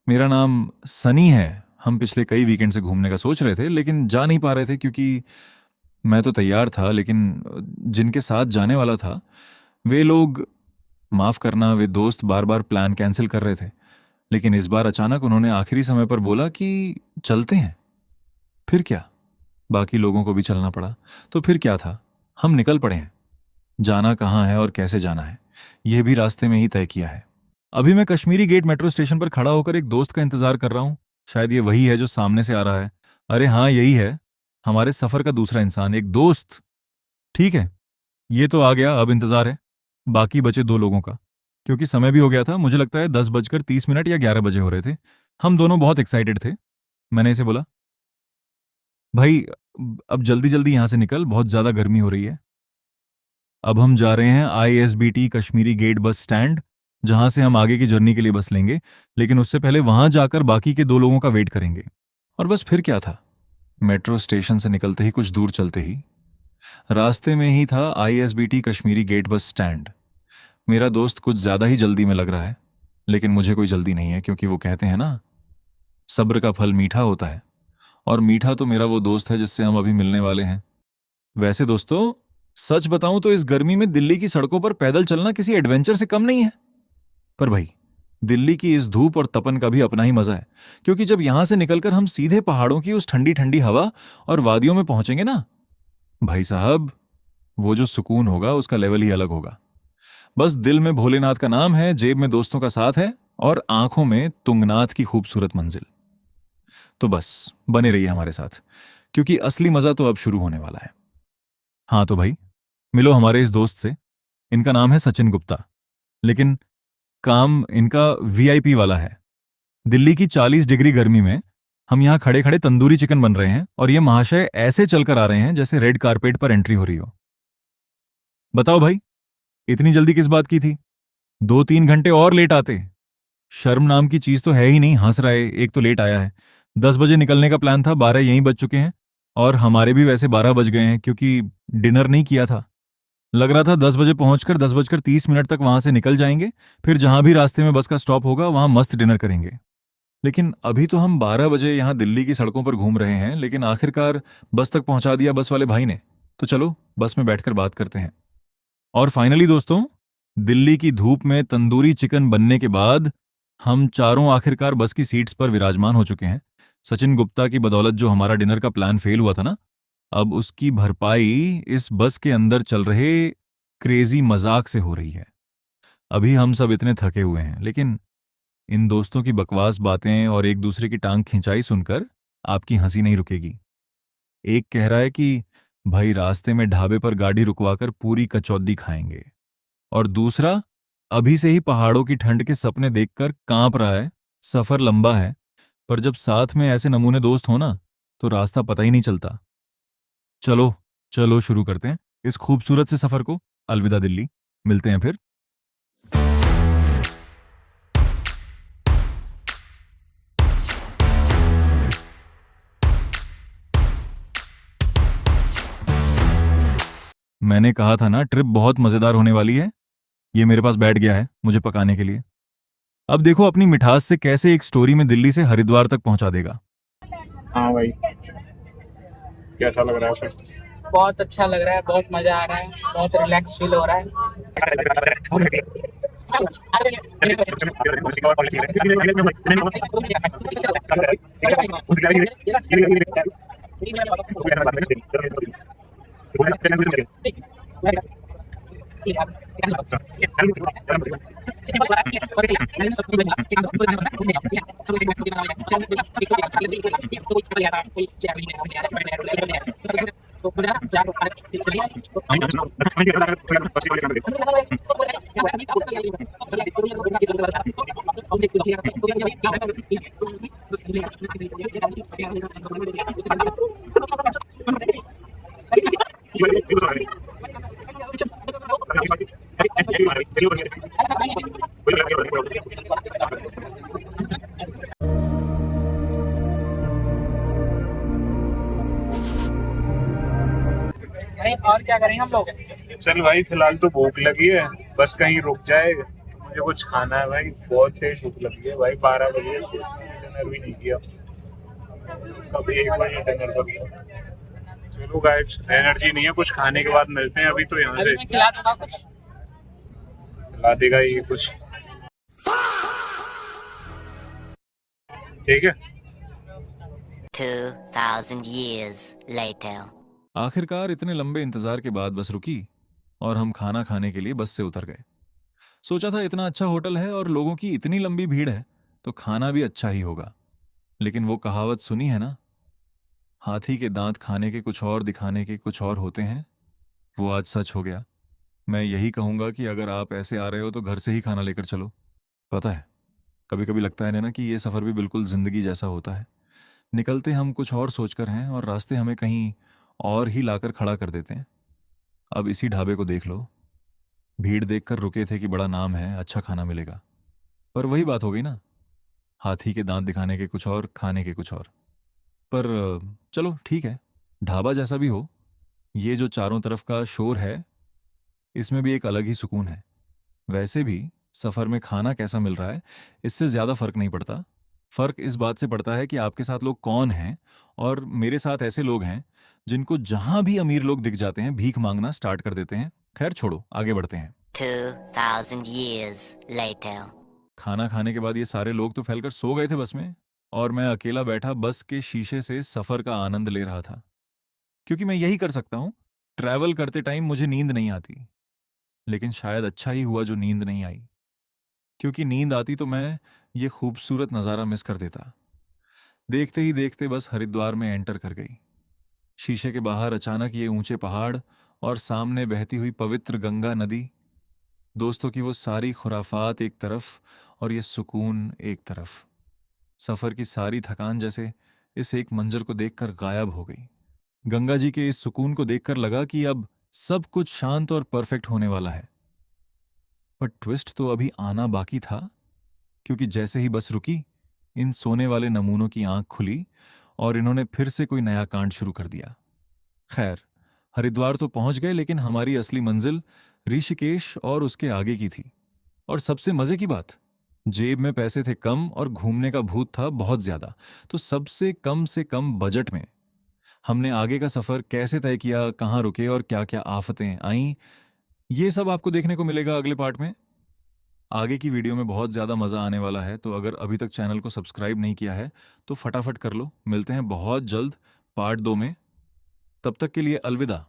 मेरा नाम सनी है। हम पिछले कई वीकेंड से घूमने का सोच रहे थे लेकिन जा नहीं पा रहे थे क्योंकि मैं तो तैयार था लेकिन जिनके साथ जाने वाला था वे लोग, माफ़ करना, वे दोस्त बार बार प्लान कैंसिल कर रहे थे। लेकिन इस बार अचानक उन्होंने आखिरी समय पर बोला कि चलते हैं। फिर क्या, बाकी लोगों को भी चलना पड़ा। तो फिर क्या था, हम निकल पड़े हैं। जाना कहाँ है और कैसे जाना है यह भी रास्ते में ही तय किया है। अभी मैं कश्मीरी गेट मेट्रो स्टेशन पर खड़ा होकर एक दोस्त का इंतजार कर रहा हूँ। शायद ये वही है जो सामने से आ रहा है। अरे हाँ, यही है, हमारे सफर का दूसरा इंसान, एक दोस्त। ठीक है, ये तो आ गया। अब इंतजार है बाकी बचे दो लोगों का, क्योंकि समय भी हो गया था। मुझे लगता है 10:30 या 11 बजे हो रहे थे। हम दोनों बहुत एक्साइटेड थे। मैंने इसे बोला, भाई अब जल्दी जल्दी यहाँ से निकल, बहुत ज़्यादा गर्मी हो रही है। अब हम जा रहे हैं ISBT Kashmiri gate bus stand, जहां से हम आगे की जर्नी के लिए बस लेंगे। लेकिन उससे पहले वहां जाकर बाकी के दो लोगों का वेट करेंगे। और बस फिर क्या था, मेट्रो स्टेशन से निकलते ही कुछ दूर चलते ही रास्ते में ही था ISBT Kashmiri gate bus stand. मेरा दोस्त कुछ ज्यादा ही जल्दी में लग रहा है, लेकिन मुझे कोई जल्दी नहीं है, क्योंकि वो कहते हैं ना, सब्र का फल मीठा होता है। और मीठा तो मेरा वो दोस्त है जिससे हम अभी मिलने वाले हैं। वैसे दोस्तों, सच बताऊं तो इस गर्मी में दिल्ली की सड़कों पर पैदल चलना किसी एडवेंचर से कम नहीं है। पर भाई, दिल्ली की इस धूप और तपन का भी अपना ही मजा है। क्योंकि जब यहां से निकलकर हम सीधे पहाड़ों की उस ठंडी ठंडी हवा और वादियों में पहुंचेंगे ना, भाई साहब, वो जो सुकून होगा उसका लेवल ही अलग होगा। बस दिल में भोलेनाथ का नाम है, जेब में दोस्तों का साथ है, और आंखों में तुंगनाथ की खूबसूरत मंजिल। तो बस बने रहिए हमारे साथ, क्योंकि असली मजा तो अब शुरू होने वाला है। हाँ तो भाई, मिलो हमारे इस दोस्त से। इनका नाम है सचिन गुप्ता, लेकिन काम इनका VIP वाला है। दिल्ली की 40 डिग्री गर्मी में हम यहाँ खड़े खड़े तंदूरी चिकन बन रहे हैं, और ये महाशय ऐसे चलकर आ रहे हैं जैसे रेड कारपेट पर एंट्री हो रही हो। बताओ भाई, इतनी जल्दी किस बात की थी? 2-3 घंटे और लेट आते। शर्म नाम की चीज तो है ही नहीं। हंस रहा है, एक तो लेट आया है। 10 बजे निकलने का प्लान था, 12 यहीं बज चुके हैं। और हमारे भी वैसे 12 बज गए हैं, क्योंकि डिनर नहीं किया था। लग रहा था 10 बजे पहुंचकर 10:30 तक वहां से निकल जाएंगे। फिर जहां भी रास्ते में बस का स्टॉप होगा वहां मस्त डिनर करेंगे। लेकिन अभी तो हम 12 बजे यहाँ दिल्ली की सड़कों पर घूम रहे हैं, लेकिन आखिरकार बस तक पहुंचा दिया बस वाले भाई ने। तो चलो बस में बैठकर बात करते हैं। और फाइनली दोस्तों, दिल्ली की धूप में तंदूरी चिकन बनने के बाद हम चारों आखिरकार बस की सीट्स पर विराजमान हो चुके हैं। सचिन गुप्ता की बदौलत जो हमारा डिनर का प्लान फेल हुआ था ना, अब उसकी भरपाई इस बस के अंदर चल रहे क्रेजी मजाक से हो रही है। अभी हम सब इतने थके हुए हैं, लेकिन इन दोस्तों की बकवास बातें और एक दूसरे की टांग खिंचाई सुनकर आपकी हंसी नहीं रुकेगी। एक कह रहा है कि भाई रास्ते में ढाबे पर गाड़ी रुकवाकर पूरी कचौदी खाएंगे, और दूसरा अभी से ही पहाड़ों की ठंड के सपने देखकर कांप रहा है। सफर लंबा है, पर जब साथ में ऐसे नमूने दोस्त हो ना, तो रास्ता पता ही नहीं चलता। चलो चलो शुरू करते हैं इस खूबसूरत से सफर को। अलविदा दिल्ली, मिलते हैं फिर। मैंने कहा था ना, ट्रिप बहुत मजेदार होने वाली है। ये मेरे पास बैठ गया है मुझे पकाने के लिए। अब देखो अपनी मिठास से कैसे एक स्टोरी में दिल्ली से हरिद्वार तक पहुंचा देगा। हाँ भाई, कैसा लग रहा है फिर? बहुत अच्छा लग रहा है, बहुत मजा आ रहा है, बहुत रिलैक्स फील हो रहा है। और क्या करें हम लोग? चल भाई, फिलहाल तो भूख लगी है, बस कहीं रुक जाए, मुझे कुछ खाना है भाई, बहुत तेज भूख लगी है भाई। 12 बजे डिनर भी नहीं किया, कभी 1 बजे डिनर करूंगा। चलो गाइस, एनर्जी नहीं है, कुछ खाने के बाद मिलते हैं। अभी तो यहाँ अभी से मैं खिला दूंगा कुछ। ला देगा ये कुछ, ठीक है। 2,000 years later. आखिरकार इतने लंबे इंतजार के बाद बस रुकी और हम खाना खाने के लिए बस से उतर गए। सोचा था इतना अच्छा होटल है और लोगों की इतनी लंबी भीड़ है तो खाना भी अच्छा ही होगा। लेकिन वो कहावत सुनी है ना, हाथी के दांत खाने के कुछ और दिखाने के कुछ और होते हैं। वो आज सच हो गया। मैं यही कहूंगा कि अगर आप ऐसे आ रहे हो तो घर से ही खाना लेकर चलो। पता है, कभी कभी लगता है ना कि ये सफ़र भी बिल्कुल ज़िंदगी जैसा होता है। निकलते हम कुछ और सोचकर हैं और रास्ते हमें कहीं और ही लाकर खड़ा कर देते हैं। अब इसी ढाबे को देख लो, भीड़ देखकर रुके थे कि बड़ा नाम है, अच्छा खाना मिलेगा। पर वही बात हो गई ना, हाथी के दांत दिखाने के कुछ और, खाने के कुछ और। पर चलो ठीक है, ढाबा जैसा भी हो, ये जो चारों तरफ का शोर है इसमें भी एक अलग ही सुकून है। वैसे भी सफ़र में खाना कैसा मिल रहा है इससे ज़्यादा फर्क नहीं पड़ता। फर्क इस बात से पड़ता है कि आपके साथ लोग कौन हैं। और मेरे साथ ऐसे लोग हैं जिनको जहां भी अमीर लोग दिख जाते हैं भीख मांगना स्टार्ट कर देते हैं। खैर छोड़ो, आगे बढ़ते हैं। 2,000 years later. खाना खाने के बाद ये सारे लोग तो फैलकर सो गए थे बस में, और मैं अकेला बैठा बस के शीशे से सफ़र का आनंद ले रहा था। क्योंकि मैं यही कर सकता हूँ, ट्रैवल करते टाइम मुझे नींद नहीं आती। लेकिन शायद अच्छा ही हुआ जो नींद नहीं आई, क्योंकि नींद आती तो मैं ये खूबसूरत नज़ारा मिस कर देता। देखते ही देखते बस हरिद्वार में एंटर कर गई। शीशे के बाहर अचानक ये ऊंचे पहाड़ और सामने बहती हुई पवित्र गंगा नदी। दोस्तों की वो सारी खुराफात एक तरफ और ये सुकून एक तरफ। सफ़र की सारी थकान जैसे इस एक मंजर को देखकर गायब हो गई। गंगा जी के इस सुकून को देखकर लगा कि अब सब कुछ शांत और परफेक्ट होने वाला है। पर ट्विस्ट तो अभी आना बाकी था, क्योंकि जैसे ही बस रुकी, इन सोने वाले नमूनों की आंख खुली और इन्होंने फिर से कोई नया कांड शुरू कर दिया। खैर, हरिद्वार तो पहुंच गए, लेकिन हमारी असली मंजिल ऋषिकेश और उसके आगे की थी। और सबसे मजे की बात, जेब में पैसे थे कम और घूमने का भूत था बहुत ज्यादा। तो सबसे कम से कम बजट में हमने आगे का सफर कैसे तय किया, कहाँ रुके और क्या क्या आफतें आईं, ये सब आपको देखने को मिलेगा अगले पार्ट में। आगे की वीडियो में बहुत ज़्यादा मज़ा आने वाला है, तो अगर अभी तक चैनल को सब्सक्राइब नहीं किया है तो फटाफट कर लो। मिलते हैं बहुत जल्द पार्ट 2 में। तब तक के लिए अलविदा।